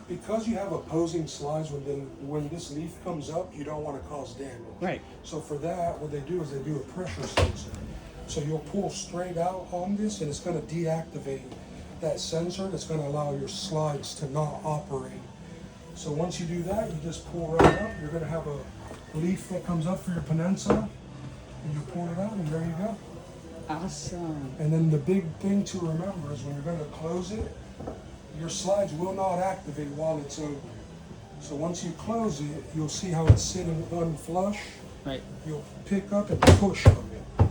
because you have opposing slides, when this leaf comes up, you don't want to cause damage. Right. So for that, what they do is they do a pressure sensor. So you'll pull straight out on this, and it's going to deactivate that sensor that's going to allow your slides to not operate. So once you do that, you just pull right up. You're going to have a leaf that comes up for your peninsula, and you pull it out, and there you go. Awesome. And then the big thing to remember is when you're going to close it, your slides will not activate while it's open. So once you close it, you'll see how it's sitting unflush. Right. You'll pick up and push on it.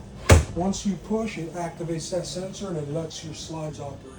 Once you push, it activates that sensor and it lets your slides operate.